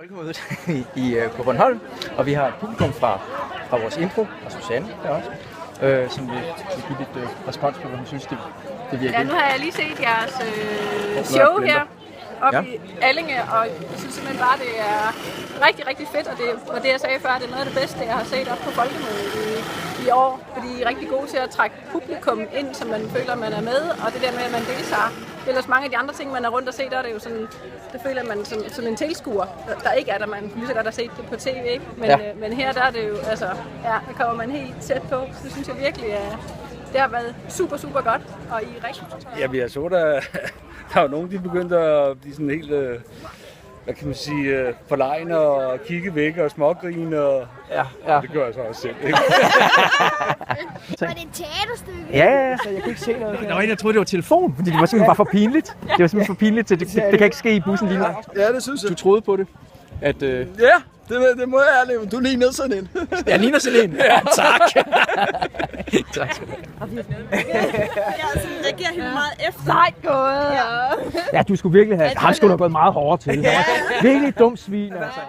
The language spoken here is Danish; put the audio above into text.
Folkemødet på Bornholm, og vi har et publikum fra vores impro, og Susanne der også, som vil give lidt respons på, hvad hun synes, det virker. Ja, nu har jeg lige set jeres show her oppe i Allinge, og jeg synes simpelthen bare, det er rigtig, rigtig fedt, og det jeg sagde før, det er noget af det bedste, jeg har set op på Folkemødet i år, fordi I er rigtig gode til at trække publikum ind, så man føler, man er med, og det der med, at man deltager. Ellers mange af de andre ting, man er rundt og se, der er det jo sådan, det føler man som en tilskuer, der ikke er der, man lige så godt har set det på tv, ikke? Men her der er det jo, altså, ja, der kommer man helt tæt på, så det synes jeg virkelig det har været super, super godt, og I er rigtig. Ja, vi har så der er jo nogen, de begyndte at blive sådan helt, hvad kan man sige, forlegne og kigge væk og smågrine, og ja. Det gør jeg så også selv, ikke? Var det et teaterstykke? Ja, så jeg kunne ikke se noget. Nå, jeg troede, det var telefon, fordi det var simpelthen bare for pinligt. Det var simpelthen for pinligt til, det kan ikke ske i bussen lige nu. Ja, det synes jeg. Du troede på det? At, Ja, det må jeg ærligt. Du ligner sådan en. Jeg ligner sådan en. Ja, tak. Tak. Jeg reagerer helt meget efter. Sejt gået! Ja, du skulle virkelig have... Han skulle have gået meget hårdere til. Han var virkelig dum svin, altså.